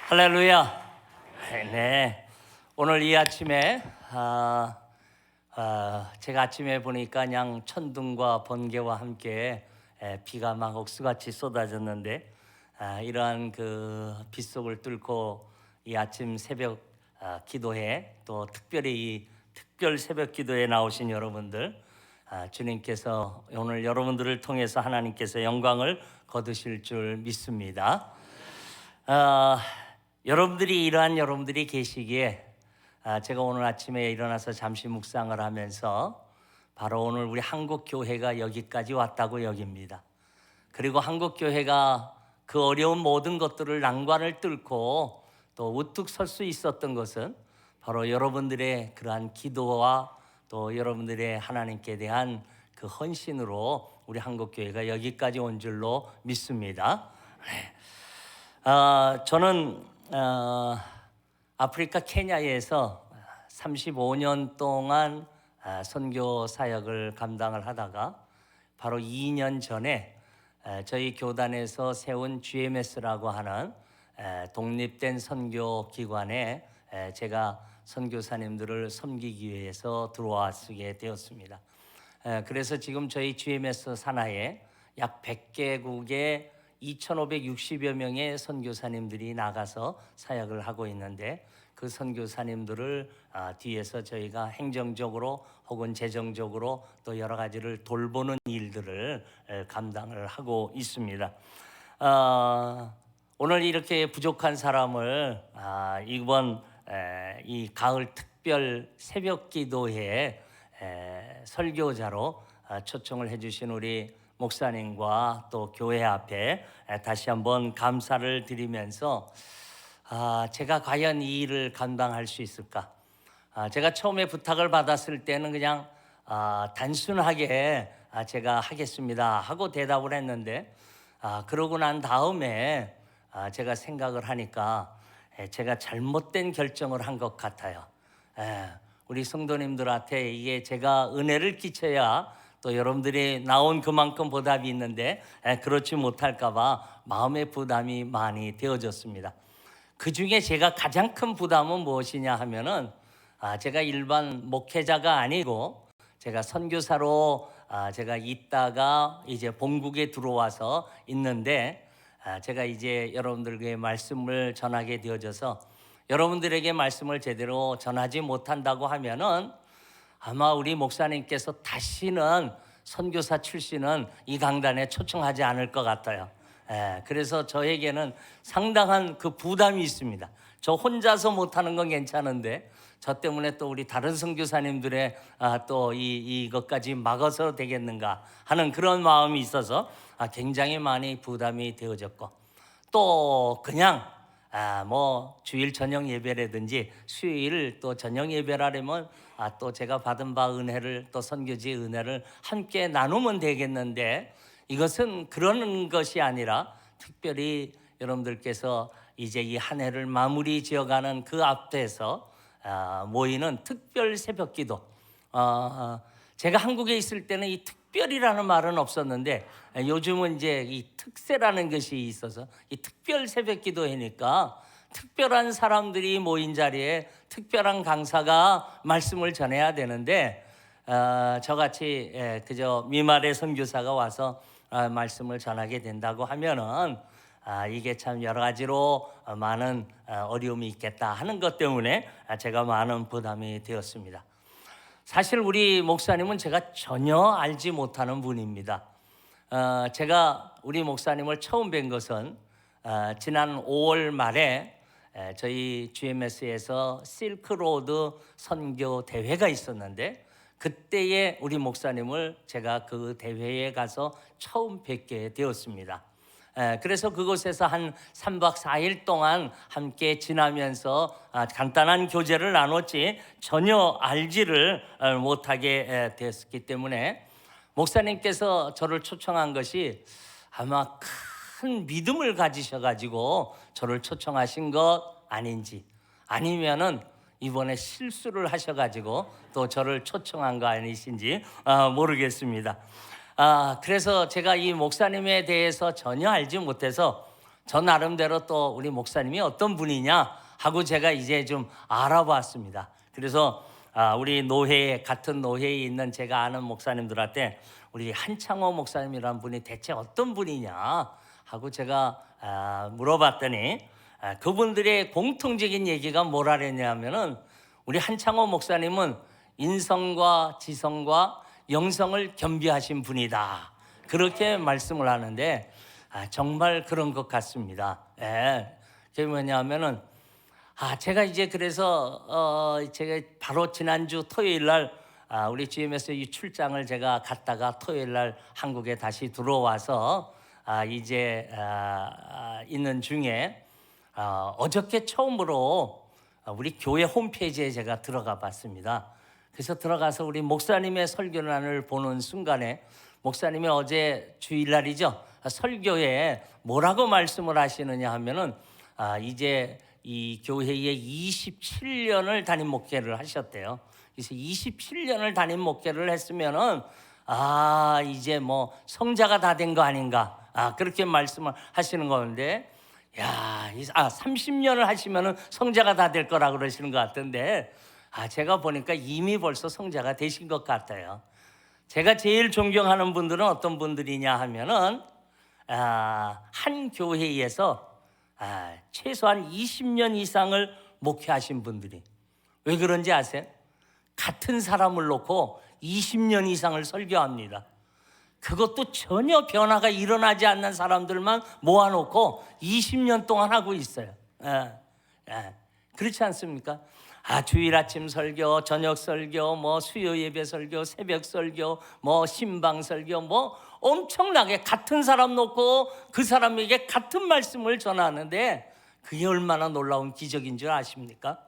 할렐루야. 네. 오늘 이 아침에 제가 아침에 보니까 그냥 천둥과 번개와 함께 비가 막 억수같이 쏟아졌는데 이러한 그 빗속을 뚫고 이 아침 새벽 기도회 또 특별히 이 특별 새벽 기도에 나오신 여러분들 주님께서 오늘 여러분들을 통해서 하나님께서 영광을 거두실 줄 믿습니다. 여러분들이 이러한 여러분들이 계시기에 제가 오늘 아침에 일어나서 잠시 묵상을 하면서 바로 오늘 우리 한국 교회가 여기까지 왔다고 여깁니다. 그리고 한국 교회가 그 어려운 모든 것들을 난관을 뚫고 또 우뚝 설 수 있었던 것은 바로 여러분들의 그러한 기도와 또 여러분들의 하나님께 대한 그 헌신으로 우리 한국 교회가 여기까지 온 줄로 믿습니다. 저는 아프리카 케냐에서 35년 동안 선교 사역을 감당을 하다가 바로 2년 전에 저희 교단에서 세운 GMS라고 하는 독립된 선교 기관에 제가 선교사님들을 섬기기 위해서 들어왔게 되었습니다. 그래서 지금 저희 GMS 산하에 약 100개국의 2,560여 명의 선교사님들이 나가서 사역을 하고 있는데 그 선교사님들을 뒤에서 저희가 행정적으로 혹은 재정적으로 또 여러 가지를 돌보는 일들을 감당을 하고 있습니다. 오늘 이렇게 부족한 사람을 이번 이 가을 특별 새벽 기도회에 설교자로 초청을 해주신 우리 목사님과 또 교회 앞에 다시 한번 감사를 드리면서 제가 과연 이 일을 감당할 수 있을까? 제가 처음에 부탁을 받았을 때는 그냥 단순하게 제가 하겠습니다 하고 대답을 했는데 그러고 난 다음에 제가 생각을 하니까 제가 잘못된 결정을 한 것 같아요. 우리 성도님들한테 이게 제가 은혜를 끼쳐야 또 여러분들이 나온 그만큼 보답이 있는데 그렇지 못할까 봐 마음의 부담이 많이 되어졌습니다. 그 중에 제가 가장 큰 부담은 무엇이냐 하면은 제가 일반 목회자가 아니고 제가 선교사로 제가 있다가 이제 본국에 들어와서 있는데 제가 이제 여러분들에게 말씀을 전하게 되어져서 여러분들에게 말씀을 제대로 전하지 못한다고 하면은 아마 우리 목사님께서 다시는 선교사 출신은 이 강단에 초청하지 않을 것 같아요. 그래서 저에게는 상당한 그 부담이 있습니다. 저 혼자서 못하는 건 괜찮은데 저 때문에 또 우리 다른 선교사님들의 또 이것까지 막아서 되겠는가 하는 그런 마음이 있어서 굉장히 많이 부담이 되어졌고 또 그냥 뭐 주일 저녁 예배라든지 수요일 또 저녁 예배라면 또 제가 받은 바 은혜를 또 선교지의 은혜를 함께 나누면 되겠는데 이것은 그런 것이 아니라 특별히 여러분들께서 이제 이 한 해를 마무리 지어가는 그 앞에서 모이는 특별 새벽기도. 제가 한국에 있을 때는 이 특별이라는 말은 없었는데 요즘은 이제 이 특세라는 것이 있어서 이 특별 새벽기도회니까 특별한 사람들이 모인 자리에 특별한 강사가 말씀을 전해야 되는데 저같이 그저 미말의 선교사가 와서 말씀을 전하게 된다고 하면은 이게 참 여러 가지로 많은 어려움이 있겠다 하는 것 때문에 제가 많은 부담이 되었습니다. 사실 우리 목사님은 제가 전혀 알지 못하는 분입니다. 제가 우리 목사님을 처음 뵌 것은 지난 5월 말에 저희 GMS에서 실크로드 선교 대회가 있었는데 그때에 우리 목사님을 제가 그 대회에 가서 처음 뵙게 되었습니다. 그래서 그곳에서 한 3박 4일 동안 함께 지나면서 간단한 교제를 나눴지 전혀 알지를 못하게 되었기 때문에 목사님께서 저를 초청한 것이 아마 큰 믿음을 가지셔가지고 저를 초청하신 것 아닌지 아니면은 이번에 실수를 하셔가지고 또 저를 초청한 거 아니신지 모르겠습니다. 그래서 제가 이 목사님에 대해서 전혀 알지 못해서 저 나름대로 또 우리 목사님이 어떤 분이냐 하고 제가 이제 좀 알아봤습니다. 그래서 우리 노회에, 같은 노회에 있는 제가 아는 목사님들한테 우리 한창호 목사님이라는 분이 대체 어떤 분이냐 하고 제가 물어봤더니 그분들의 공통적인 얘기가 뭐라 그랬냐면은 우리 한창호 목사님은 인성과 지성과 영성을 겸비하신 분이다, 그렇게 말씀을 하는데 정말 그런 것 같습니다. 그게 뭐냐면은 제가 이제 그래서 제가 바로 지난주 토요일 날 우리 GMS 이 출장을 제가 갔다가 토요일 날 한국에 다시 들어와서 이제 있는 중에 어저께 처음으로 우리 교회 홈페이지에 제가 들어가 봤습니다. 그래서 들어가서 우리 목사님의 설교란을 보는 순간에 목사님이 어제 주일날이죠, 설교에 뭐라고 말씀을 하시느냐 하면은 이제 이 교회에 27년을 담임 목회를 하셨대요. 그래서 27년을 담임 목회를 했으면은 이제 뭐 성자가 다 된 거 아닌가, 그렇게 말씀을 하시는 건데, 30년을 하시면은 성자가 다 될 거라 그러시는 것 같은데, 제가 보니까 이미 벌써 성자가 되신 것 같아요. 제가 제일 존경하는 분들은 어떤 분들이냐 하면은 한 교회에서 최소한 20년 이상을 목회하신 분들이, 왜 그런지 아세요? 같은 사람을 놓고 20년 이상을 설교합니다. 그것도 전혀 변화가 일어나지 않는 사람들만 모아놓고 20년 동안 하고 있어요. 그렇지 않습니까? 주일 아침 설교, 저녁 설교, 뭐 수요 예배 설교, 새벽 설교, 뭐 신방 설교, 뭐 엄청나게 같은 사람 놓고 그 사람에게 같은 말씀을 전하는데, 그게 얼마나 놀라운 기적인 줄 아십니까?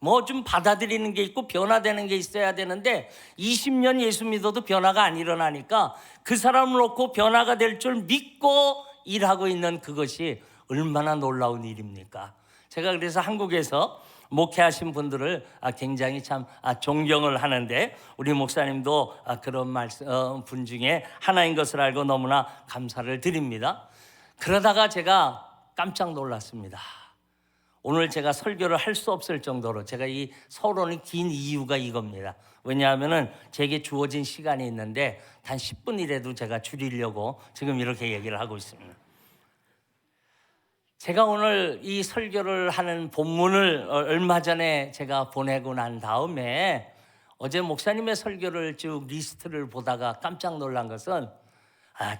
뭐 좀 받아들이는 게 있고 변화되는 게 있어야 되는데 20년 예수 믿어도 변화가 안 일어나니까 그 사람을 놓고 변화가 될 줄 믿고 일하고 있는 그것이 얼마나 놀라운 일입니까? 제가 그래서 한국에서 목회하신 분들을 굉장히 참 존경을 하는데, 우리 목사님도 그런 분 중에 하나인 것을 알고 너무나 감사를 드립니다. 그러다가 제가 깜짝 놀랐습니다. 오늘 제가 설교를 할 수 없을 정도로 제가 이 서론이 긴 이유가 이겁니다. 왜냐하면은 제게 주어진 시간이 있는데 단 10분이라도 제가 줄이려고 지금 이렇게 얘기를 하고 있습니다. 제가 오늘 이 설교를 하는 본문을 얼마 전에 제가 보내고 난 다음에 어제 목사님의 설교를 쭉 리스트를 보다가 깜짝 놀란 것은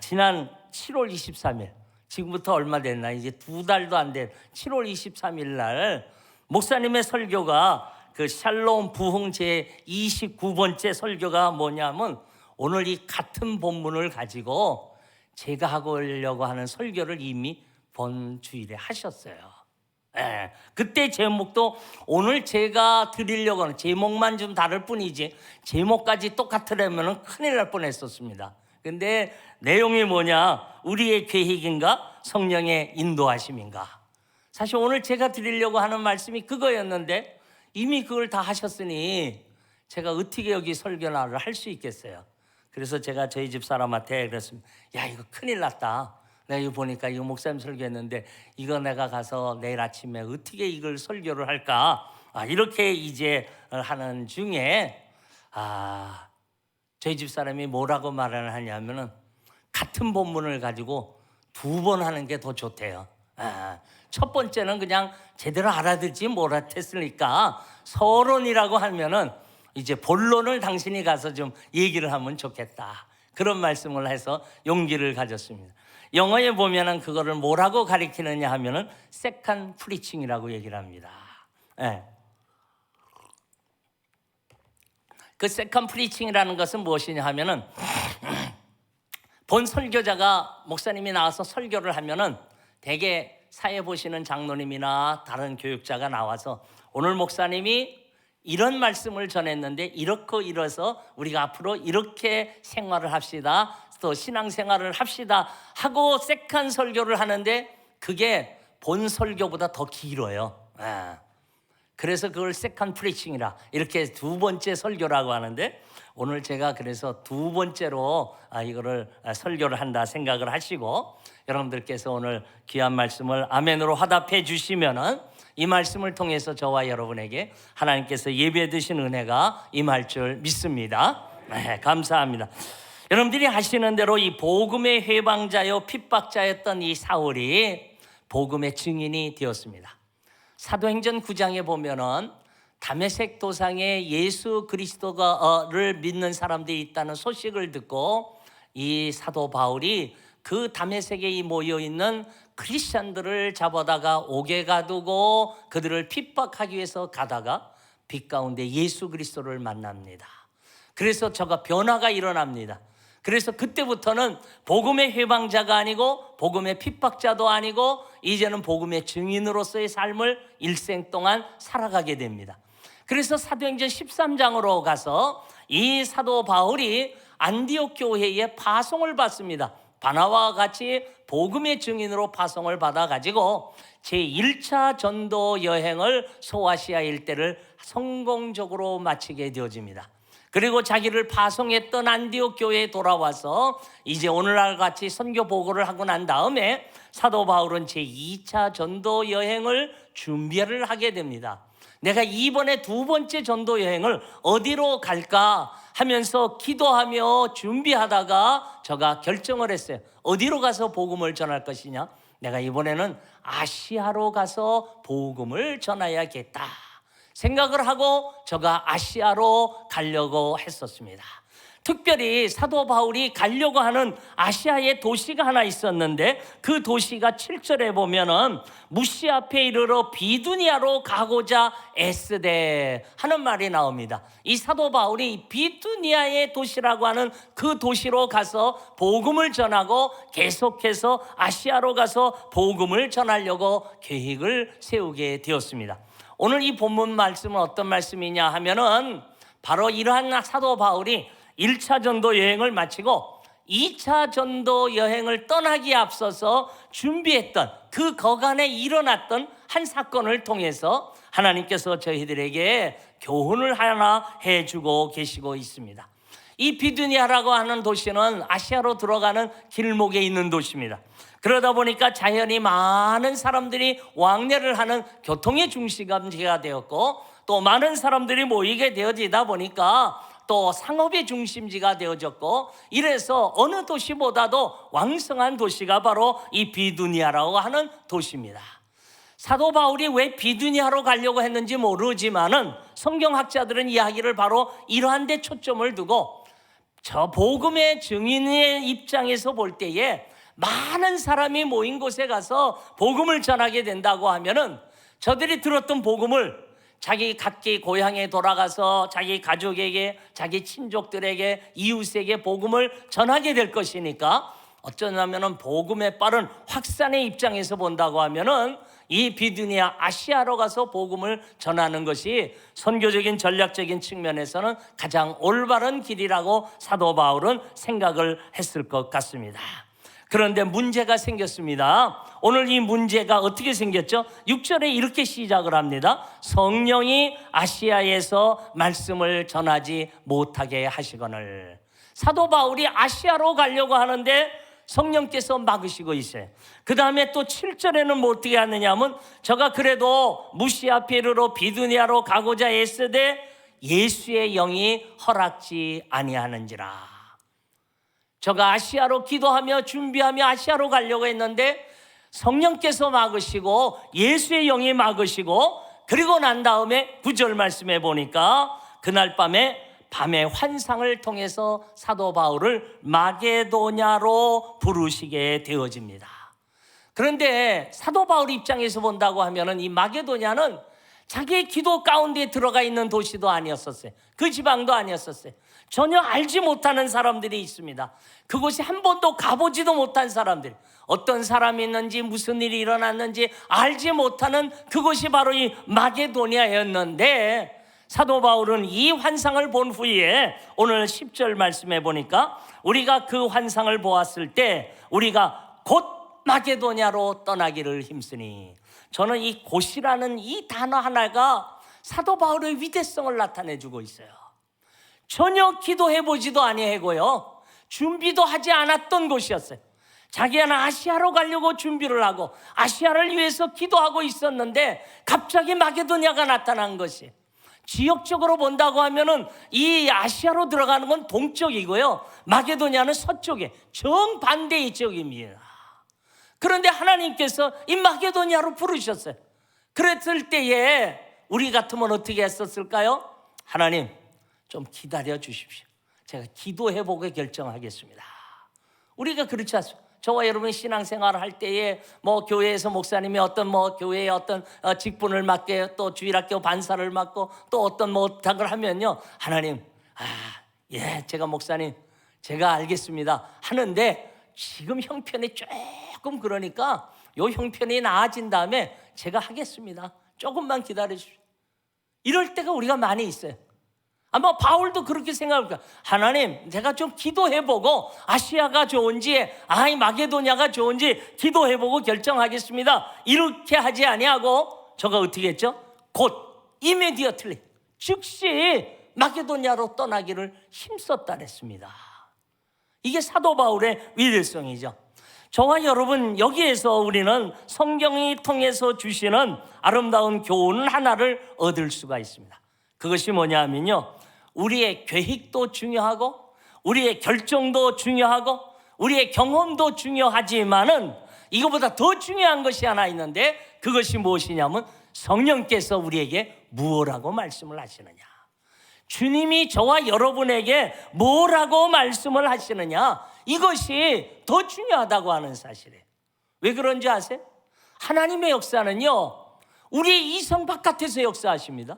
지난 7월 23일, 지금부터 얼마 됐나, 이제 2달도 안 된 7월 23일 날 목사님의 설교가 그 샬롬 부흥 제 29번째 설교가 뭐냐면 오늘 이 같은 본문을 가지고 제가 하려고 하는 설교를 이미 본 주일에 하셨어요. 그때 제목도 오늘 제가 드리려고 하는 제목만 좀 다를 뿐이지 제목까지 똑같으려면 큰일 날 뻔했었습니다. 근데 내용이 뭐냐? 우리의 계획인가? 성령의 인도하심인가? 사실 오늘 제가 드리려고 하는 말씀이 그거였는데 이미 그걸 다 하셨으니 제가 어떻게 여기 설교나를 할 수 있겠어요? 그래서 제가 저희 집 사람한테 그랬습니다. 이거 큰일 났다. 내가 이거 보니까 이거 목사님 설교했는데 이거 내가 가서 내일 아침에 어떻게 이걸 설교를 할까? 이렇게 이제 하는 중에 저희 집 사람이 뭐라고 말을 하냐면은 같은 본문을 가지고 2번 하는 게 더 좋대요. 첫 번째는 그냥 제대로 알아듣지 못했으니까 서론이라고 하면은 이제 본론을 당신이 가서 좀 얘기를 하면 좋겠다. 그런 말씀을 해서 용기를 가졌습니다. 영어에 보면은 그거를 뭐라고 가리키느냐 하면은 세컨드 프리칭이라고 얘기를 합니다. 그 세컨드 프리칭이라는 것은 무엇이냐 하면은 본 설교자가 목사님이 나와서 설교를 하면은 대개 사회 보시는 장로님이나 다른 교육자가 나와서 오늘 목사님이 이런 말씀을 전했는데 이렇고 이래서 우리가 앞으로 이렇게 생활을 합시다, 또 신앙생활을 합시다 하고 세컨 설교를 하는데 그게 본 설교보다 더 길어요. 그래서 그걸 세컨 프리칭이라 이렇게 두 번째 설교라고 하는데, 오늘 제가 그래서 두 번째로 이거를 설교를 한다 생각을 하시고, 여러분들께서 오늘 귀한 말씀을 아멘으로 화답해 주시면은 이 말씀을 통해서 저와 여러분에게 하나님께서 예비해 두신 은혜가 임할 줄 믿습니다. 네, 감사합니다. 여러분들이 아시는 대로 이 복음의 회방자요 핍박자였던 이 사울이 복음의 증인이 되었습니다. 사도행전 9장에 보면은 다메섹 도상에 예수 그리스도를 믿는 사람들이 있다는 소식을 듣고 이 사도 바울이 그 다메섹에 모여 있는 크리스찬들을 잡아다가 옥에 가두고 그들을 핍박하기 위해서 가다가 빛 가운데 예수 그리스도를 만납니다. 그래서 저가 변화가 일어납니다. 그래서 그때부터는 복음의 회방자가 아니고 복음의 핍박자도 아니고 이제는 복음의 증인으로서의 삶을 일생 동안 살아가게 됩니다. 그래서 사도행전 13장으로 가서 이 사도 바울이 안디옥 교회에 파송을 받습니다. 바나바와 같이 복음의 증인으로 파송을 받아가지고 제1차 전도 여행을 소아시아 일대를 성공적으로 마치게 되어집니다. 그리고 자기를 파송했던 안디옥 교회에 돌아와서 이제 오늘날 같이 선교 보고를 하고 난 다음에 사도 바울은 제2차 전도 여행을 준비를 하게 됩니다. 내가 이번에 두 번째 전도 여행을 어디로 갈까 하면서 기도하며 준비하다가 저가 결정을 했어요. 어디로 가서 복음을 전할 것이냐? 내가 이번에는 아시아로 가서 복음을 전해야겠다 생각을 하고 저가 아시아로 가려고 했었습니다. 특별히 사도 바울이 가려고 하는 아시아의 도시가 하나 있었는데 그 도시가 7절에 보면은 무시 앞에 이르러 비두니아로 가고자 애쓰되 하는 말이 나옵니다. 이 사도 바울이 비두니아의 도시라고 하는 그 도시로 가서 복음을 전하고 계속해서 아시아로 가서 복음을 전하려고 계획을 세우게 되었습니다. 오늘 이 본문 말씀은 어떤 말씀이냐 하면은 바로 이러한 사도 바울이 1차 전도 여행을 마치고 2차 전도 여행을 떠나기에 앞서서 준비했던 그 거간에 일어났던 한 사건을 통해서 하나님께서 저희들에게 교훈을 하나 해주고 계시고 있습니다. 이 비두니아라고 하는 도시는 아시아로 들어가는 길목에 있는 도시입니다. 그러다 보니까 자연히 많은 사람들이 왕래를 하는 교통의 중심지가 되었고 또 많은 사람들이 모이게 되어지다 보니까 또 상업의 중심지가 되어졌고 이래서 어느 도시보다도 왕성한 도시가 바로 이 비두니아라고 하는 도시입니다. 사도 바울이 왜 비두니아로 가려고 했는지 모르지만은 성경학자들은 이야기를 바로 이러한 데 초점을 두고 저 복음의 증인의 입장에서 볼 때에 많은 사람이 모인 곳에 가서 복음을 전하게 된다고 하면은 저들이 들었던 복음을 자기 각기 고향에 돌아가서 자기 가족에게 자기 친족들에게 이웃에게 복음을 전하게 될 것이니까 어쩌냐면은 복음에 빠른 확산의 입장에서 본다고 하면은 이 비두니아 아시아로 가서 복음을 전하는 것이 선교적인 전략적인 측면에서는 가장 올바른 길이라고 사도 바울은 생각을 했을 것 같습니다. 그런데 문제가 생겼습니다. 오늘 이 문제가 어떻게 생겼죠? 6절에 이렇게 시작을 합니다. 성령이 아시아에서 말씀을 전하지 못하게 하시거늘. 사도 바울이 아시아로 가려고 하는데 성령께서 막으시고 있어요. 그 다음에 또 7절에는 뭐 어떻게 하느냐면 저가 그래도 무시아 페르로 비두니아로 가고자 애쓰되 예수의 영이 허락지 아니하는지라. 저가 아시아로 기도하며 준비하며 아시아로 가려고 했는데 성령께서 막으시고 예수의 영이 막으시고 그리고 난 다음에 9절 말씀해 보니까 그날 밤에 환상을 통해서 사도 바울을 마게도냐로 부르시게 되어집니다. 그런데 사도 바울 입장에서 본다고 하면은 이 마게도냐는 자기의 기도 가운데 들어가 있는 도시도 아니었었어요. 그 지방도 아니었었어요. 전혀 알지 못하는 사람들이 있습니다. 그곳에 한 번도 가보지도 못한 사람들, 어떤 사람이 있는지 무슨 일이 일어났는지 알지 못하는 그곳이 바로 이 마게도냐였는데 사도 바울은 이 환상을 본 후에 오늘 10절 말씀해 보니까 우리가 그 환상을 보았을 때 우리가 곧 마게도냐로 떠나기를 힘쓰니, 저는 이 곧이라는 이 단어 하나가 사도 바울의 위대성을 나타내주고 있어요. 전혀 기도해보지도 아니하고요, 준비도 하지 않았던 곳이었어요. 자기는 아시아로 가려고 준비를 하고 아시아를 위해서 기도하고 있었는데 갑자기 마게도냐가 나타난 것이, 지역적으로 본다고 하면은 이 아시아로 들어가는 건 동쪽이고요, 마게도냐는 서쪽에 정반대의 지역입니다. 그런데 하나님께서 이 마게도냐로 부르셨어요. 그랬을 때에 우리 같으면 어떻게 했었을까요? 하나님 좀 기다려 주십시오. 제가 기도해보고 결정하겠습니다. 우리가 그렇지 않습니까? 저와 여러분이 신앙생활을 할 때에 교회에서 목사님이 어떤 교회의 어떤 직분을 맡게, 또 주일학교 반사를 맡고 또 어떤 부탁을 하면요, 하나님 제가 목사님 제가 알겠습니다 하는데 지금 형편이 조금 그러니까 요 형편이 나아진 다음에 제가 하겠습니다, 조금만 기다려 주십시오. 이럴 때가 우리가 많이 있어요. 아마 바울도 그렇게 생각합니다. 하나님 제가 좀 기도해보고 아시아가 좋은지 마게도냐가 좋은지 기도해보고 결정하겠습니다. 이렇게 하지 아니하고 저가 어떻게 했죠? 곧 immediately 즉시 마게도냐로 떠나기를 힘썼다 그랬습니다. 이게 사도 바울의 위대성이죠. 저와 여러분, 여기에서 우리는 성경이 통해서 주시는 아름다운 교훈 하나를 얻을 수가 있습니다. 그것이 뭐냐면요, 우리의 계획도 중요하고 우리의 결정도 중요하고 우리의 경험도 중요하지만은 이거보다 더 중요한 것이 하나 있는데, 그것이 무엇이냐면 성령께서 우리에게 무엇라고 말씀을 하시느냐, 주님이 저와 여러분에게 뭐라고 말씀을 하시느냐, 이것이 더 중요하다고 하는 사실이에요. 왜 그런지 아세요? 하나님의 역사는요, 우리의 이성 바깥에서 역사하십니다.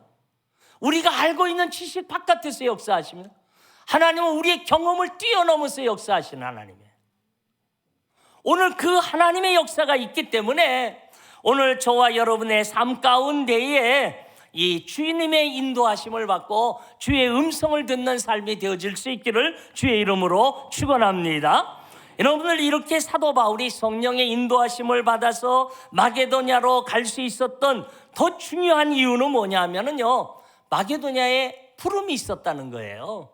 우리가 알고 있는 지식 바깥에서 역사하십니다. 하나님은 우리의 경험을 뛰어넘어서 역사하시는 하나님이에요. 오늘 그 하나님의 역사가 있기 때문에 오늘 저와 여러분의 삶 가운데에 이 주님의 인도하심을 받고 주의 음성을 듣는 삶이 되어질 수 있기를 주의 이름으로 축원합니다. 여러분들, 이렇게 사도 바울이 성령의 인도하심을 받아서 마게도냐로 갈 수 있었던 더 중요한 이유는 뭐냐면요, 마게도냐에 부름이 있었다는 거예요.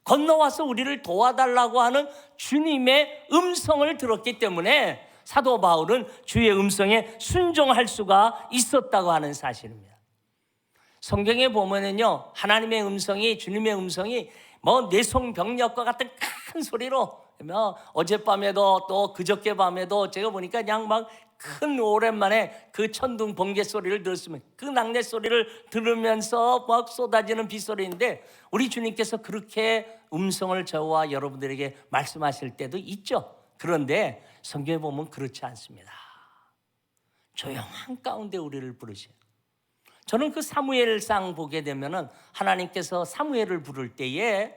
건너와서 우리를 도와달라고 하는 주님의 음성을 들었기 때문에 사도 바울은 주의 음성에 순종할 수가 있었다고 하는 사실입니다. 성경에 보면은요, 하나님의 음성이, 주님의 음성이 뇌송병력과 같은 큰 소리로, 어젯밤에도 또 그저께 밤에도 제가 보니까 그냥 큰 오랜만에 그 천둥 번개 소리를 들었으면 그 낙뢰 소리를 들으면서 쏟아지는 빗소리인데, 우리 주님께서 그렇게 음성을 저와 여러분들에게 말씀하실 때도 있죠. 그런데 성경에 보면 그렇지 않습니다. 조용한 가운데 우리를 부르셔요. 저는 그 사무엘상 보게 되면은 하나님께서 사무엘을 부를 때에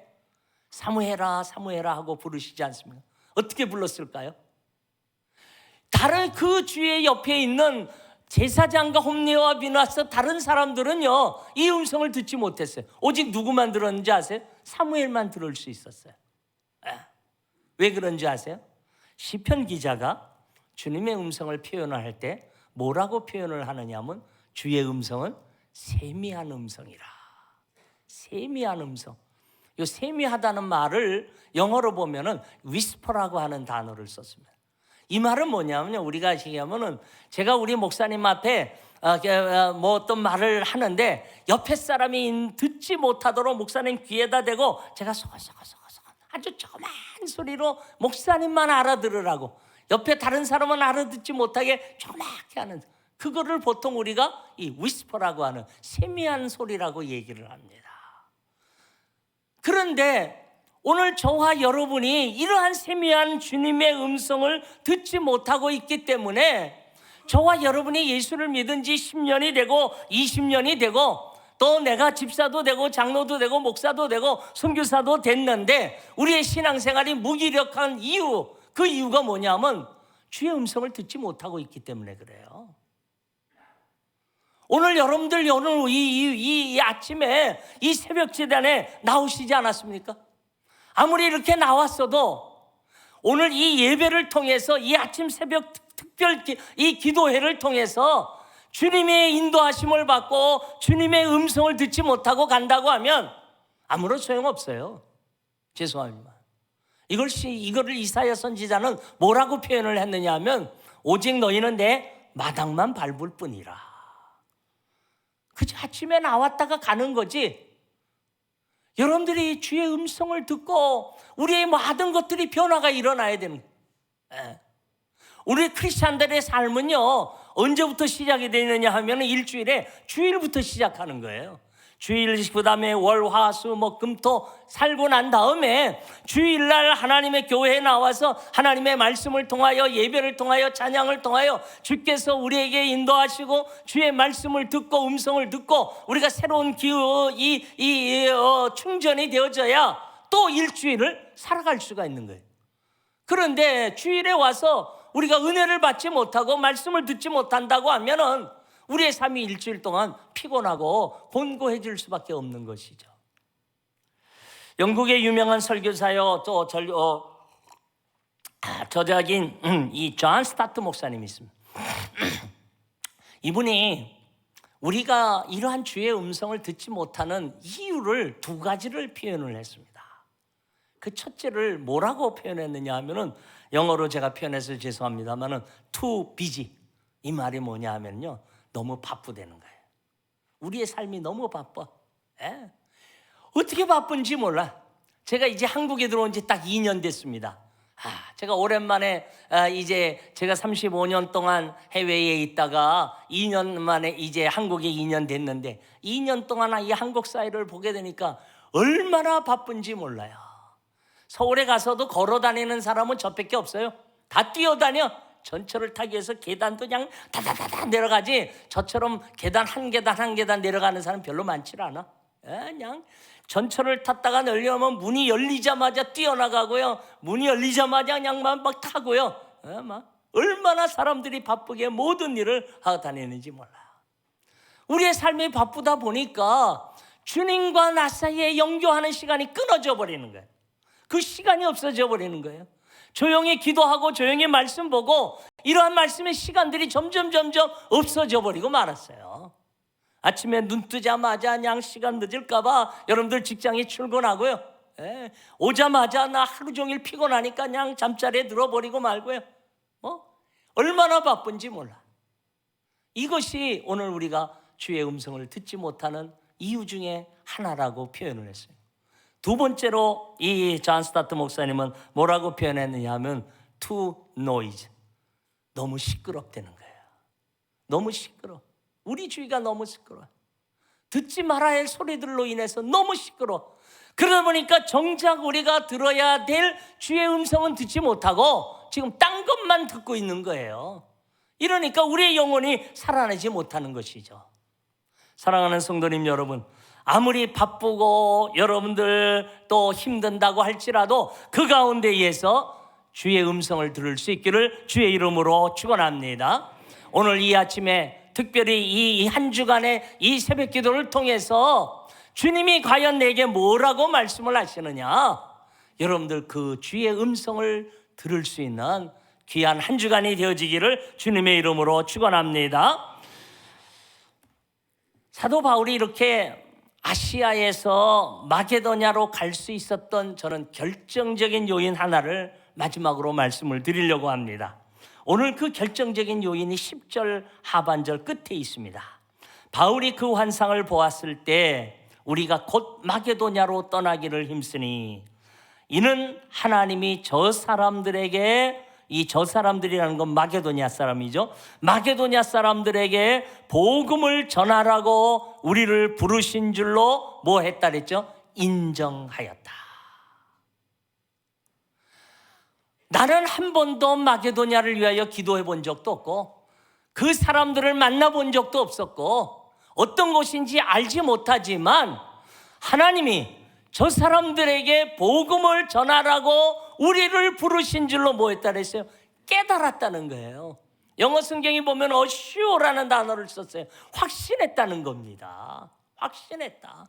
사무엘아 사무엘아 하고 부르시지 않습니까? 어떻게 불렀을까요? 다른 그 주의 옆에 있는 제사장과 홈리와 비나스 다른 사람들은요, 이 음성을 듣지 못했어요. 오직 누구만 들었는지 아세요? 사무엘만 들을 수 있었어요. 왜 그런지 아세요? 시편 기자가 주님의 음성을 표현을 할 때 뭐라고 표현을 하느냐면, 주의 음성은 세미한 음성이라. 세미한 음성. 이 세미하다는 말을 영어로 보면은 whisper라고 하는 단어를 썼습니다. 이 말은 뭐냐면요, 우리가 얘기하면은 제가 우리 목사님 앞에 어떤 말을 하는데 옆에 사람이 듣지 못하도록 목사님 귀에다 대고 제가 소거소거소거 아주 조그만 소리로 목사님만 알아들으라고, 옆에 다른 사람은 알아듣지 못하게 조그맣게 하는, 그거를 보통 우리가 이 위스퍼라고 하는 세미한 소리라고 얘기를 합니다. 그런데 오늘 저와 여러분이 이러한 세미한 주님의 음성을 듣지 못하고 있기 때문에 저와 여러분이 예수를 믿은 지 10년이 되고 20년이 되고 또 내가 집사도 되고 장로도 되고 목사도 되고 선교사도 됐는데 우리의 신앙생활이 무기력한 이유, 그 이유가 뭐냐면 주의 음성을 듣지 못하고 있기 때문에 그래요. 오늘 여러분들 오늘 이 아침에 이 새벽 제단에 나오시지 않았습니까? 아무리 이렇게 나왔어도 오늘 이 예배를 통해서 이 아침 새벽 특별 이 기도회를 통해서 주님의 인도하심을 받고 주님의 음성을 듣지 못하고 간다고 하면 아무런 소용없어요. 죄송합니다. 이거를 이사야 선지자는 뭐라고 표현을 했느냐 하면 오직 너희는 내 마당만 밟을 뿐이라. 그저 아침에 나왔다가 가는 거지. 여러분들이 주의 음성을 듣고 우리의 모든 것들이 변화가 일어나야 되는 거예요. 우리 크리스찬들의 삶은요, 언제부터 시작이 되느냐 하면 일주일에 주일부터 시작하는 거예요. 주일, 그 다음에 월, 화, 수, 금, 토 살고 난 다음에 주일날 하나님의 교회에 나와서 하나님의 말씀을 통하여, 예배를 통하여, 찬양을 통하여 주께서 우리에게 인도하시고 주의 말씀을 듣고 음성을 듣고 우리가 새로운 기후, 충전이 되어져야 또 일주일을 살아갈 수가 있는 거예요. 그런데 주일에 와서 우리가 은혜를 받지 못하고 말씀을 듣지 못한다고 하면은 우리의 삶이 일주일 동안 피곤하고 곤고해질 수밖에 없는 것이죠. 영국의 유명한 설교사요, 또 저자인 이 존 스타트 목사님이 있습니다. 이분이 우리가 이러한 주의 음성을 듣지 못하는 이유를 두 가지를 표현을 했습니다. 그 첫째를 뭐라고 표현했느냐 하면은, 영어로 제가 표현해서 죄송합니다만은 too busy. 이 말이 뭐냐 하면요, 너무 바쁘다는 거예요. 우리의 삶이 너무 바빠. 어떻게 바쁜지 몰라. 제가 이제 한국에 들어온 지 딱 2년 됐습니다. 제가 오랜만에 이제 제가 35년 동안 해외에 있다가 2년 만에 이제 한국에 2년 됐는데 2년 동안 이 한국 사회를 보게 되니까 얼마나 바쁜지 몰라요. 서울에 가서도 걸어 다니는 사람은 저밖에 없어요. 다 뛰어다녀. 전철을 타기 위해서 계단도 그냥 다다다다 내려가지, 저처럼 계단 한 계단 내려가는 사람 별로 많지 않아. 그냥 전철을 탔다가 내려오면 문이 열리자마자 뛰어나가고요, 문이 열리자마자 그냥 막 타고요. 얼마나 사람들이 바쁘게 모든 일을 하고 다니는지 몰라. 우리의 삶이 바쁘다 보니까 주님과 나 사이에 연교하는 시간이 끊어져 버리는 거예요. 그 시간이 없어져 버리는 거예요. 조용히 기도하고 조용히 말씀 보고 이러한 말씀의 시간들이 점점 없어져 버리고 말았어요. 아침에 눈 뜨자마자 그냥 시간 늦을까 봐 여러분들 직장에 출근하고요, 오자마자 나 하루 종일 피곤하니까 그냥 잠자리에 들어버리고 말고요. 얼마나 바쁜지 몰라. 이것이 오늘 우리가 주의 음성을 듣지 못하는 이유 중에 하나라고 표현을 했어요. 두 번째로 이 존 스타트 목사님은 뭐라고 표현했느냐 하면 too noise. 너무 시끄럽다는 거예요. 너무 시끄러워. 우리 주위가 너무 시끄러워. 듣지 말아야 할 소리들로 인해서 너무 시끄러워. 그러다 보니까 정작 우리가 들어야 될 주의 음성은 듣지 못하고 지금 딴 것만 듣고 있는 거예요. 이러니까 우리의 영혼이 살아나지 못하는 것이죠. 사랑하는 성도님 여러분, 아무리 바쁘고 여러분들 또 힘든다고 할지라도 그 가운데에서 주의 음성을 들을 수 있기를 주의 이름으로 축원합니다. 오늘 이 아침에 특별히 이 한 주간의 이 새벽 기도를 통해서 주님이 과연 내게 뭐라고 말씀을 하시느냐, 여러분들 그 주의 음성을 들을 수 있는 귀한 한 주간이 되어지기를 주님의 이름으로 축원합니다. 사도 바울이 이렇게 아시아에서 마게도냐로 갈 수 있었던 저는 결정적인 요인 하나를 마지막으로 말씀을 드리려고 합니다. 오늘 그 결정적인 요인이 10절 하반절 끝에 있습니다. 바울이 그 환상을 보았을 때 우리가 곧 마게도냐로 떠나기를 힘쓰니 이는 하나님이 저 사람들에게, 이 저 사람들이라는 건 마게도냐 사람이죠. 마게도냐 사람들에게 복음을 전하라고 우리를 부르신 줄로 뭐 했다 그랬죠? 인정하였다. 나는 한 번도 마게도냐를 위하여 기도해 본 적도 없고 그 사람들을 만나본 적도 없었고 어떤 곳인지 알지 못하지만 하나님이 저 사람들에게 복음을 전하라고 우리를 부르신 줄로 뭐 했다 그랬어요? 깨달았다는 거예요. 영어 성경이 보면 assure라는 단어를 썼어요. 확신했다는 겁니다. 확신했다.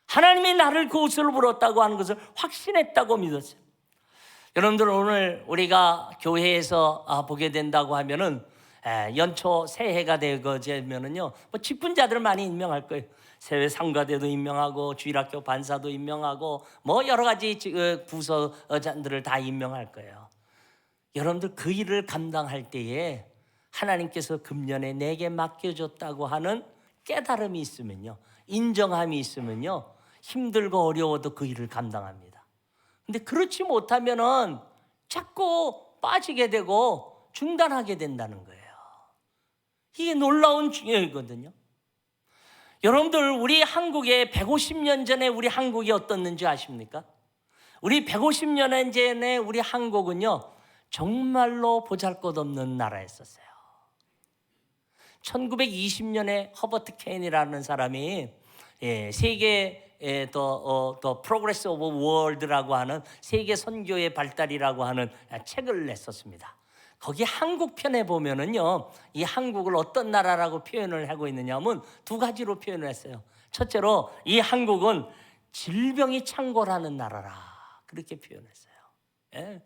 하나님이 나를 그곳으로 불렀다고 하는 것을 확신했다고 믿었어요. 여러분들 오늘 우리가 교회에서 보게 된다고 하면은 연초 새해가 되면은요, 뭐 직분자들 많이 임명할 거예요. 세회 상가대도 임명하고 주일학교 반사도 임명하고 뭐 여러 가지 부서장들을 다 임명할 거예요. 여러분들 그 일을 감당할 때에 하나님께서 금년에 내게 맡겨줬다고 하는 깨달음이 있으면요, 인정함이 있으면요, 힘들고 어려워도 그 일을 감당합니다. 근데 그렇지 못하면은 자꾸 빠지게 되고 중단하게 된다는 거예요. 이게 놀라운 중요이거든요. 여러분들, 우리 한국에 150년 전에 우리 한국이 어떻는지 아십니까? 우리 150년 전에 우리 한국은요, 정말로 보잘것없는 나라였었어요. 1920년에 허버트 케인이라는 사람이 세계 더 프로그레스 오브 월드라고 하는 세계 선교의 발달이라고 하는 책을 냈었습니다. 거기 한국 편에 보면은요, 이 한국을 어떤 나라라고 표현을 하고 있느냐면 두 가지로 표현을 했어요. 첫째로 이 한국은 질병이 창궐하는 나라라, 그렇게 표현했어요. 예.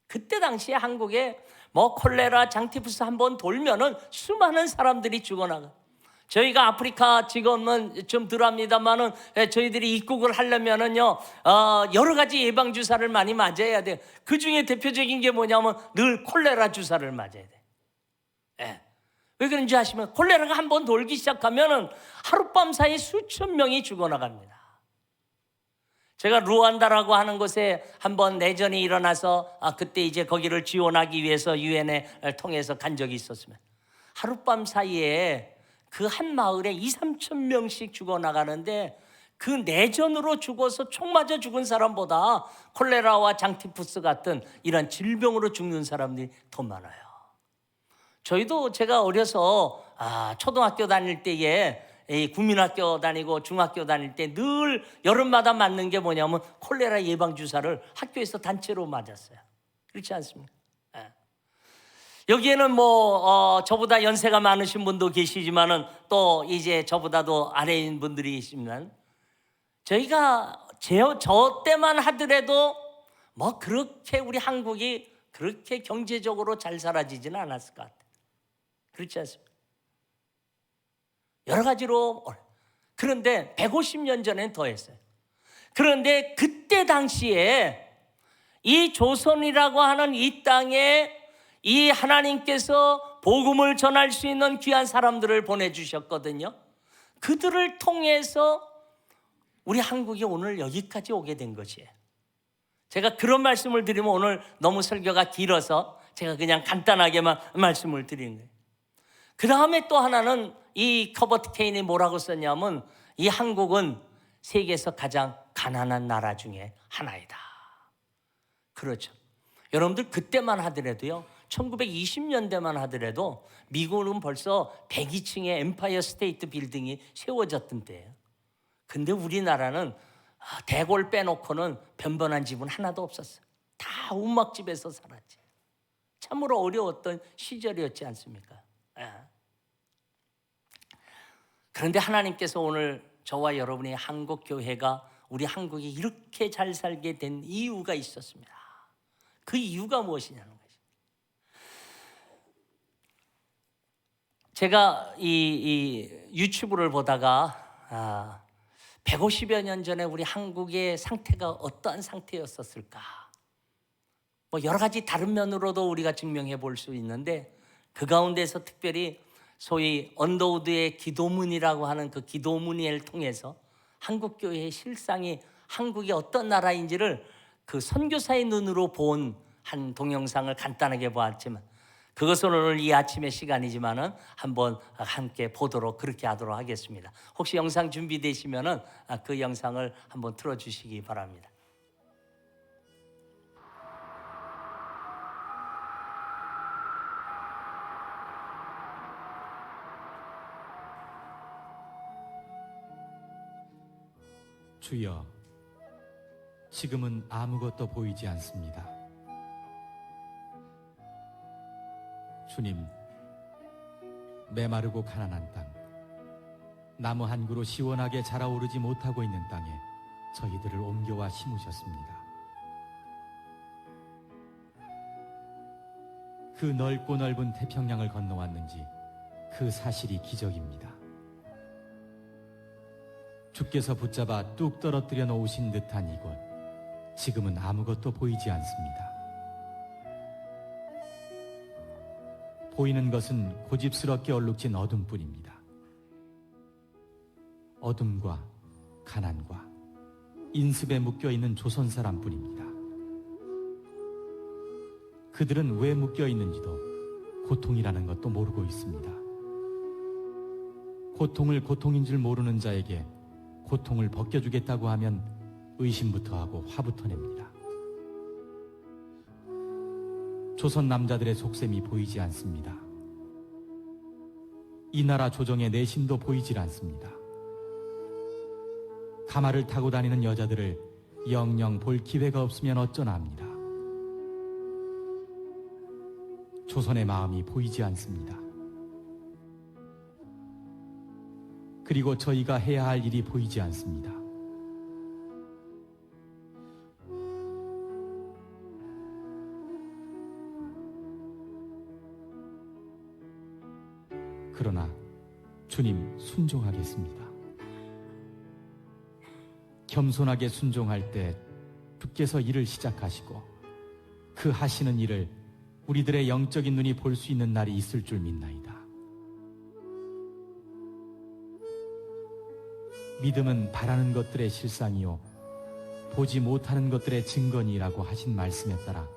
그때 당시에 한국에 뭐 콜레라, 장티푸스 한번 돌면은 수많은 사람들이 죽어나가. 저희가 아프리카 지금은 좀 덜합니다만은 저희들이 입국을 하려면은요, 여러 가지 예방 주사를 많이 맞아야 돼요. 그 중에 대표적인 게 뭐냐면 늘 콜레라 주사를 맞아야 돼. 예. 왜 그런지 아시면 콜레라가 한번 돌기 시작하면은 하룻밤 사이 수천 명이 죽어나갑니다. 제가 루안다라고 하는 곳에 한번 내전이 일어나서 그때 이제 거기를 지원하기 위해서 유엔을 통해서 간 적이 있었으면 하룻밤 사이에 그 한 마을에 2~3천 명씩 죽어나가는데 그 내전으로 죽어서 총 맞아 죽은 사람보다 콜레라와 장티푸스 같은 이런 질병으로 죽는 사람들이 더 많아요. 저희도 제가 어려서 초등학교 다닐 때에 국민학교 다니고 중학교 다닐 때 늘 여름마다 맞는 게 뭐냐면 콜레라 예방주사를 학교에서 단체로 맞았어요. 그렇지 않습니까? 여기에는 뭐 저보다 연세가 많으신 분도 계시지만은 또 이제 저보다도 아래인 분들이 계시지만 저희가 저 때만 하더라도 뭐 그렇게 우리 한국이 그렇게 경제적으로 잘 살아지지는 않았을 것 같아요. 그렇지 않습니까? 여러 가지로. 그런데 150년 전엔 더 했어요. 그런데 그때 당시에 이 조선이라고 하는 이 땅에 이 하나님께서 복음을 전할 수 있는 귀한 사람들을 보내주셨거든요. 그들을 통해서 우리 한국이 오늘 여기까지 오게 된 것이에요. 제가 그런 말씀을 드리면 오늘 너무 설교가 길어서 제가 그냥 간단하게만 말씀을 드리는 거예요. 그 다음에 또 하나는 이 커버트 케인이 뭐라고 썼냐면 이 한국은 세계에서 가장 가난한 나라 중에 하나이다. 그렇죠. 여러분들 그때만 하더라도요, 1920년대만 하더라도 미국은 벌써 102층의 엠파이어 스테이트 빌딩이 세워졌던 때예요. 근데 우리나라는 대골 빼놓고는 변변한 집은 하나도 없었어요. 다 움막집에서 살았지. 참으로 어려웠던 시절이었지 않습니까? 그런데 하나님께서 오늘 저와 여러분의 한국 교회가 우리 한국이 이렇게 잘 살게 된 이유가 있었습니다. 그 이유가 무엇이냐는 거죠. 제가 이 유튜브를 보다가 150여 년 전에 우리 한국의 상태가 어떠한 상태였었을까? 뭐 여러 가지 다른 면으로도 우리가 증명해 볼 수 있는데 그 가운데서 특별히 소위 언더우드의 기도문이라고 하는 그 기도문을 통해서 한국 교회의 실상이 한국이 어떤 나라인지를 그 선교사의 눈으로 본 한 동영상을 간단하게 보았지만 그것은 오늘 이 아침의 시간이지만은 한번 함께 보도록 그렇게 하도록 하겠습니다. 혹시 영상 준비되시면은 그 영상을 한번 틀어주시기 바랍니다. 주여, 지금은 아무것도 보이지 않습니다. 주님, 메마르고 가난한 땅, 나무 한 그루 시원하게 자라오르지 못하고 있는 땅에 저희들을 옮겨와 심으셨습니다. 그 넓고 넓은 태평양을 건너왔는지 그 사실이 기적입니다. 주께서 붙잡아 뚝 떨어뜨려 놓으신 듯한 이곳, 지금은 아무것도 보이지 않습니다. 보이는 것은 고집스럽게 얼룩진 어둠뿐입니다. 어둠과 가난과 인습에 묶여있는 조선 사람뿐입니다. 그들은 왜 묶여있는지도 고통이라는 것도 모르고 있습니다. 고통을 고통인 줄 모르는 자에게 고통을 벗겨주겠다고 하면 의심부터 하고 화부터 냅니다. 조선 남자들의 속셈이 보이지 않습니다. 이 나라 조정의 내심도 보이질 않습니다. 가마를 타고 다니는 여자들을 영영 볼 기회가 없으면 어쩌나 합니다. 조선의 마음이 보이지 않습니다. 그리고 저희가 해야 할 일이 보이지 않습니다. 그러나 주님 순종하겠습니다. 겸손하게 순종할 때 주께서 일을 시작하시고 그 하시는 일을 우리들의 영적인 눈이 볼 수 있는 날이 있을 줄 믿나이다. 믿음은 바라는 것들의 실상이요 보지 못하는 것들의 증거니라고 하신 말씀에 따라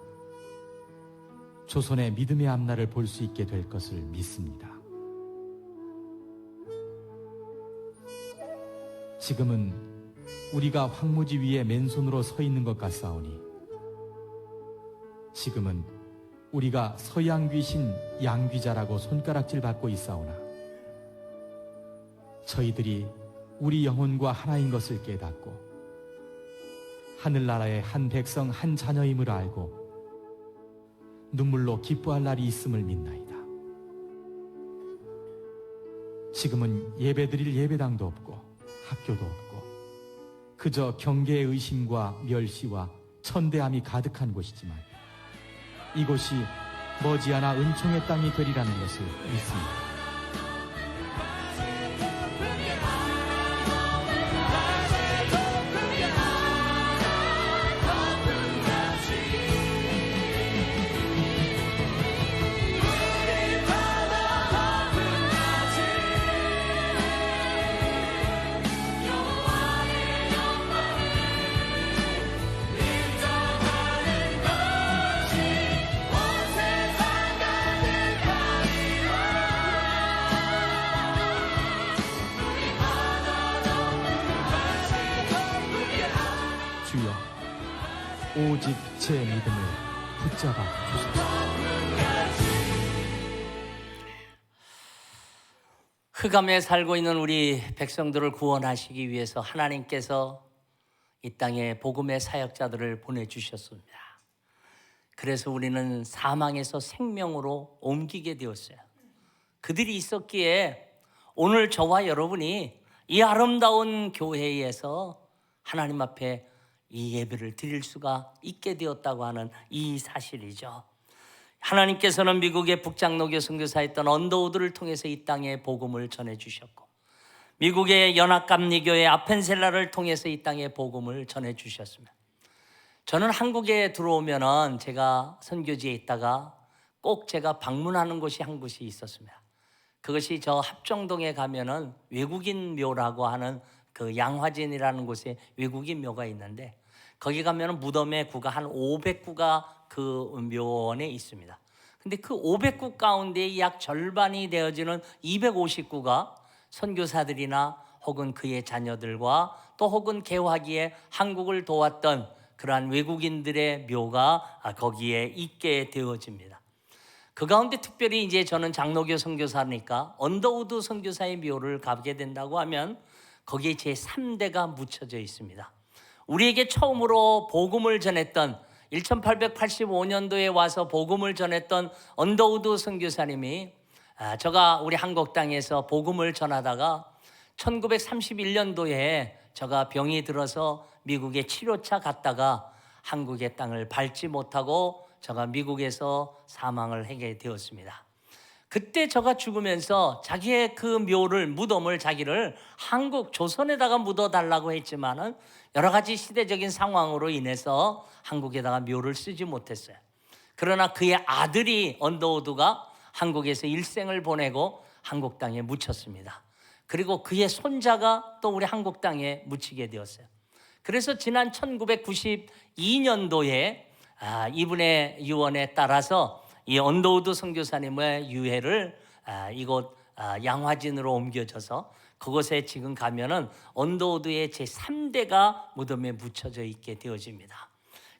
조선의 믿음의 앞날을 볼 수 있게 될 것을 믿습니다. 지금은 우리가 황무지 위에 맨손으로 서 있는 것 같사오니 지금은 우리가 서양 귀신 양귀자라고 손가락질 받고 있사오나 저희들이 우리 영혼과 하나인 것을 깨닫고 하늘나라의 한 백성 한 자녀임을 알고 눈물로 기뻐할 날이 있음을 믿나이다. 지금은 예배드릴 예배당도 없고 학교도 없고 그저 경계의 의심과 멸시와 천대함이 가득한 곳이지만 이곳이 머지않아 은총의 땅이 되리라는 것을 믿습니다. 주여, 오직 제 믿음을 붙잡아 주소서. 흑암에 살고 있는 우리 백성들을 구원하시기 위해서 하나님께서 이 땅에 복음의 사역자들을 보내주셨습니다. 그래서 우리는 사망에서 생명으로 옮기게 되었어요. 그들이 있었기에 오늘 저와 여러분이 이 아름다운 교회에서 하나님 앞에 이 예배를 드릴 수가 있게 되었다고 하는 이 사실이죠. 하나님께서는 미국의 북장로교 선교사였던 언더우드를 통해서 이 땅에 복음을 전해주셨고 미국의 연합감리교회 아펜셀라를 통해서 이 땅에 복음을 전해주셨습니다. 저는 한국에 들어오면은 제가 선교지에 있다가 꼭 제가 방문하는 곳이 한 곳이 있었습니다. 그것이 저 합정동에 가면은 외국인 묘라고 하는 그 양화진이라는 곳에 외국인 묘가 있는데 거기 가면은 무덤의 구가 한 500구가 그 묘원에 있습니다. 근데 그 500구 가운데 약 절반이 되어지는 250구가 선교사들이나 혹은 그의 자녀들과 또 혹은 개화기에 한국을 도왔던 그러한 외국인들의 묘가 거기에 있게 되어집니다. 그 가운데 특별히 이제 저는 장로교 선교사니까 언더우드 선교사의 묘를 가게 된다고 하면 거기에 제 3대가 묻혀져 있습니다. 우리에게 처음으로 복음을 전했던 1885년도에 와서 복음을 전했던 언더우드 선교사님이 저가 우리 한국 땅에서 복음을 전하다가 1931년도에 저가 병이 들어서 미국에 치료차 갔다가 한국의 땅을 밟지 못하고 제가 미국에서 사망을 하게 되었습니다. 그때 저가 죽으면서 자기의 그 묘를, 무덤을 자기를 한국 조선에다가 묻어달라고 했지만은 여러 가지 시대적인 상황으로 인해서 한국에다가 묘를 쓰지 못했어요. 그러나 그의 아들이 언더우드가 한국에서 일생을 보내고 한국 땅에 묻혔습니다. 그리고 그의 손자가 또 우리 한국 땅에 묻히게 되었어요. 그래서 지난 1992년도에 이분의 유언에 따라서 이 언더우드 선교사님의 유해를 이곳 양화진으로 옮겨져서 그곳에 지금 가면은 언더우드의 제3대가 무덤에 묻혀져 있게 되어집니다.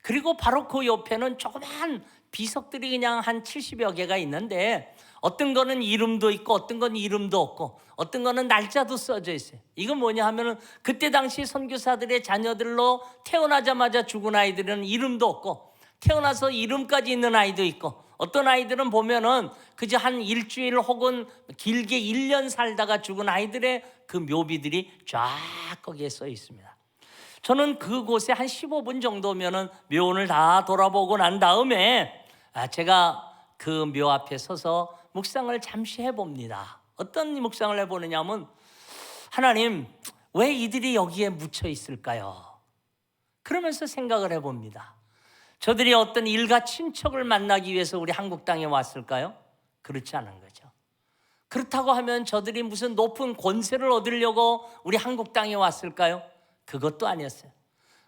그리고 바로 그 옆에는 조그만 비석들이 그냥 한 70여 개가 있는데 어떤 거는 이름도 있고 어떤 건 이름도 없고 어떤 거는 날짜도 써져 있어요. 이건 뭐냐 하면은 그때 당시 선교사들의 자녀들로 태어나자마자 죽은 아이들은 이름도 없고 태어나서 이름까지 있는 아이도 있고 어떤 아이들은 보면은 그저 한 일주일 혹은 길게 1년 살다가 죽은 아이들의 그 묘비들이 쫙 거기에 써 있습니다. 저는 그곳에 한 15분 정도면은 묘원을 다 돌아보고 난 다음에 제가 그 묘 앞에 서서 묵상을 잠시 해봅니다. 어떤 묵상을 해보느냐면 하나님, 왜 이들이 여기에 묻혀 있을까요? 그러면서 생각을 해봅니다. 저들이 어떤 일가 친척을 만나기 위해서 우리 한국 땅에 왔을까요? 그렇지 않은 거죠. 그렇다고 하면 저들이 무슨 높은 권세를 얻으려고 우리 한국 땅에 왔을까요? 그것도 아니었어요.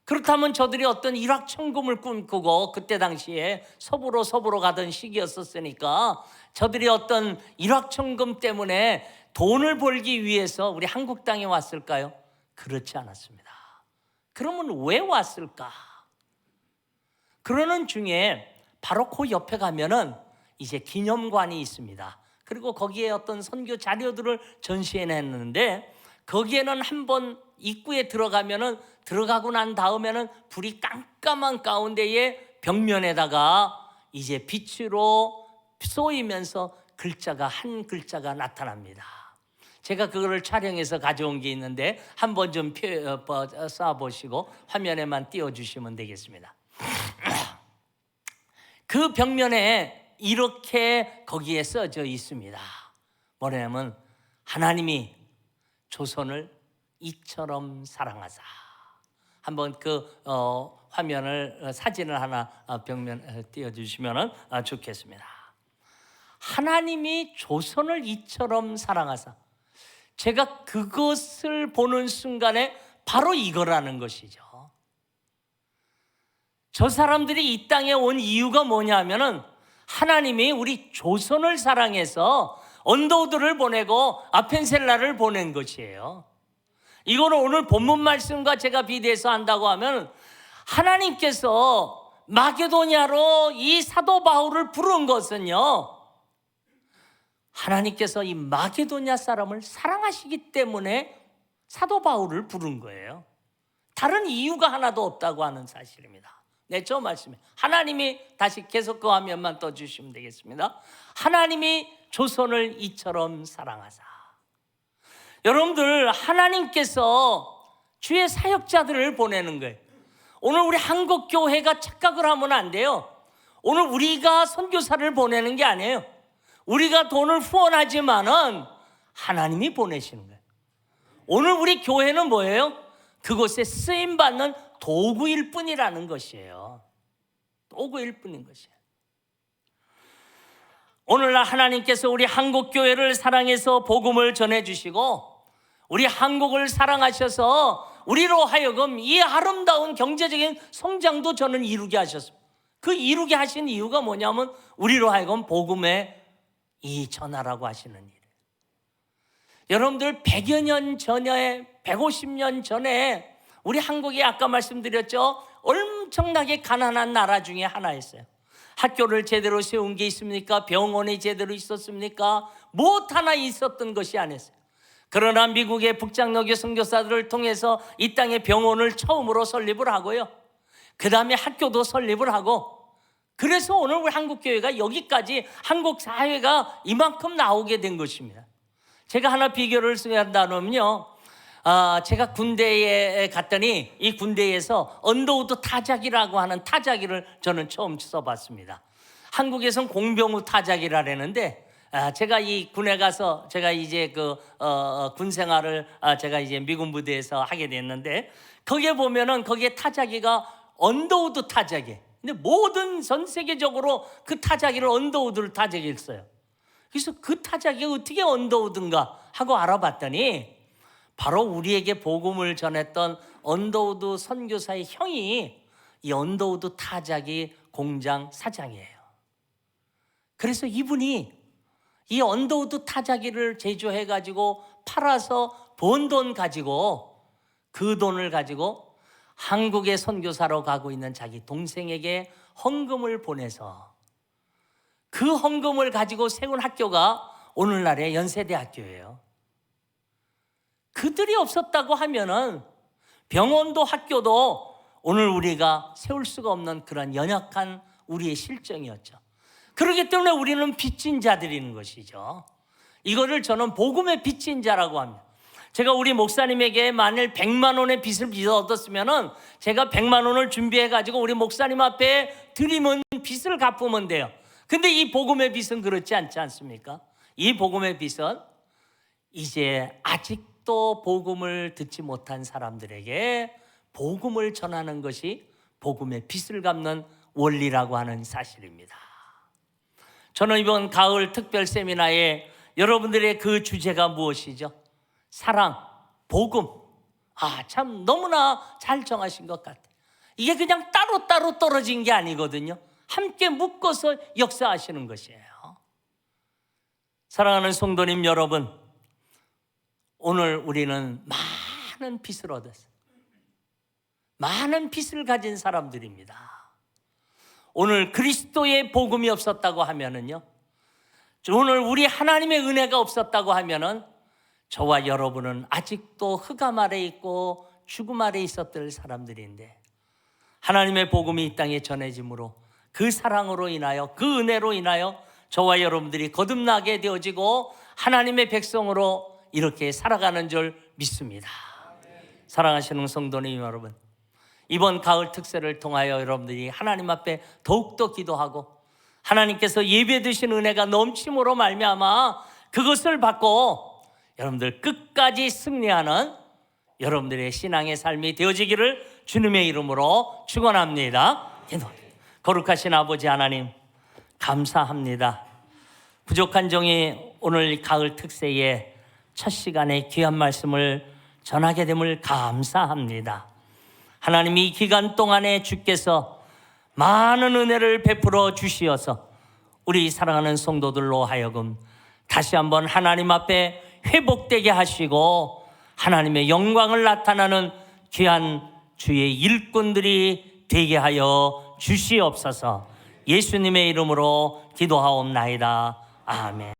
그렇다면 저들이 어떤 일확천금을 꿈꾸고 그때 당시에 서부로 가던 시기였었으니까 저들이 어떤 일확천금 때문에 돈을 벌기 위해서 우리 한국 땅에 왔을까요? 그렇지 않았습니다. 그러면 왜 왔을까? 그러는 중에 바로 그 옆에 가면은 이제 기념관이 있습니다. 그리고 거기에 어떤 선교 자료들을 전시해냈는데 거기에는 한번 입구에 들어가면은 들어가고 난 다음에는 불이 깜깜한 가운데에 벽면에다가 이제 빛으로 쏘이면서 글자가 한 글자가 나타납니다. 제가 그거를 촬영해서 가져온 게 있는데 한번 좀 쏴보시고 화면에만 띄워주시면 되겠습니다. 그 벽면에 이렇게 거기에 써져 있습니다. 뭐냐면 하나님이 조선을 이처럼 사랑하사. 한번 그 화면을 사진을 하나 벽면 띄워주시면 좋겠습니다. 하나님이 조선을 이처럼 사랑하사. 제가 그것을 보는 순간에 바로 이거라는 것이죠. 저 사람들이 이 땅에 온 이유가 뭐냐면은 하나님이 우리 조선을 사랑해서 언더우드를 보내고 아펜셀라를 보낸 것이에요. 이거는 오늘 본문 말씀과 제가 비교해서 한다고 하면 하나님께서 마게도냐로 이 사도 바울을 부른 것은요, 하나님께서 이 마게도냐 사람을 사랑하시기 때문에 사도 바울을 부른 거예요. 다른 이유가 하나도 없다고 하는 사실입니다. 네, 저 말씀에 하나님이, 다시 계속 그 화면만 떠주시면 되겠습니다. 하나님이 조선을 이처럼 사랑하사. 여러분들, 하나님께서 주의 사역자들을 보내는 거예요. 오늘 우리 한국 교회가 착각을 하면 안 돼요. 오늘 우리가 선교사를 보내는 게 아니에요. 우리가 돈을 후원하지만은 하나님이 보내시는 거예요. 오늘 우리 교회는 뭐예요? 그곳에 쓰임 받는 도구일 뿐이라는 것이에요. 도구일 뿐인 것이에요. 오늘날 하나님께서 우리 한국 교회를 사랑해서 복음을 전해주시고 우리 한국을 사랑하셔서 우리로 하여금 이 아름다운 경제적인 성장도 저는 이루게 하셨습니다. 그 이루게 하신 이유가 뭐냐면 우리로 하여금 복음의 이 전하라고 하시는 일. 여러분들 100여 년 전에, 150년 전에 우리 한국이 아까 말씀드렸죠, 엄청나게 가난한 나라 중에 하나였어요. 학교를 제대로 세운 게 있습니까? 병원이 제대로 있었습니까? 무엇 하나 있었던 것이 아니었어요. 그러나 미국의 북장로교 선교사들을 통해서 이 땅에 병원을 처음으로 설립을 하고요, 그 다음에 학교도 설립을 하고, 그래서 오늘 우리 한국교회가 여기까지, 한국 사회가 이만큼 나오게 된 것입니다. 제가 하나 비교를 한다면요, 제가 군대에 갔더니 이 군대에서 언더우드 타자기라고 하는 타자기를 저는 처음 써봤습니다. 한국에선 공병우 타자기라는데 제가 이 군에 가서 제가 이제 군 생활을 제가 이제 미군 부대에서 하게 됐는데 거기에 보면은 거기에 타자기가 언더우드 타자기. 근데 모든 전 세계적으로 그 타자기를 언더우드를 타자기를 써요. 그래서 그 타자기가 어떻게 언더우드인가 하고 알아봤더니 바로 우리에게 복음을 전했던 언더우드 선교사의 형이 이 언더우드 타자기 공장 사장이에요. 그래서 이분이 이 언더우드 타자기를 제조해가지고 팔아서 번 돈 가지고 그 돈을 가지고 한국의 선교사로 가고 있는 자기 동생에게 헌금을 보내서 그 헌금을 가지고 세운 학교가 오늘날의 연세대학교예요. 그들이 없었다고 하면은 병원도 학교도 오늘 우리가 세울 수가 없는 그런 연약한 우리의 실정이었죠. 그렇기 때문에 우리는 빚진 자들인 것이죠. 이거를 저는 복음의 빚진 자라고 합니다. 제가 우리 목사님에게 만일 100만 원의 빚을 얻었으면은 제가 100만 원을 준비해 가지고 우리 목사님 앞에 드리면 빚을 갚으면 돼요. 근데 이 복음의 빚은 그렇지 않지 않습니까? 이 복음의 빚은 이제 아직도 복음을 듣지 못한 사람들에게 복음을 전하는 것이 복음의 빚을 갚는 원리라고 하는 사실입니다. 저는 이번 가을 특별 세미나에 여러분들의 그 주제가 무엇이죠? 사랑, 복음. 참 너무나 잘 정하신 것 같아요. 이게 그냥 따로따로 떨어진 게 아니거든요. 함께 묶어서 역사하시는 것이에요. 사랑하는 성도님 여러분, 오늘 우리는 많은 빚을 얻었어요. 많은 빚을 가진 사람들입니다. 오늘 그리스도의 복음이 없었다고 하면은요, 오늘 우리 하나님의 은혜가 없었다고 하면은 저와 여러분은 아직도 흑암 아래 있고 죽음 아래 있었던 사람들인데 하나님의 복음이 이 땅에 전해짐으로 그 사랑으로 인하여 그 은혜로 인하여 저와 여러분들이 거듭나게 되어지고 하나님의 백성으로 이렇게 살아가는 줄 믿습니다. 사랑하시는 성도님 여러분, 이번 가을 특세를 통하여 여러분들이 하나님 앞에 더욱더 기도하고 하나님께서 예배 드신 은혜가 넘침으로 말미암아 그것을 받고 여러분들 끝까지 승리하는 여러분들의 신앙의 삶이 되어지기를 주님의 이름으로 축원합니다. 거룩하신 아버지 하나님 감사합니다. 부족한 종이 오늘 가을 특세의 첫 시간에 귀한 말씀을 전하게 됨을 감사합니다. 하나님 이 기간 동안에 주께서 많은 은혜를 베풀어 주시어서 우리 사랑하는 성도들로 하여금 다시 한번 하나님 앞에 회복되게 하시고 하나님의 영광을 나타나는 귀한 주의 일꾼들이 되게 하여 주시옵소서. 예수님의 이름으로 기도하옵나이다. 아멘.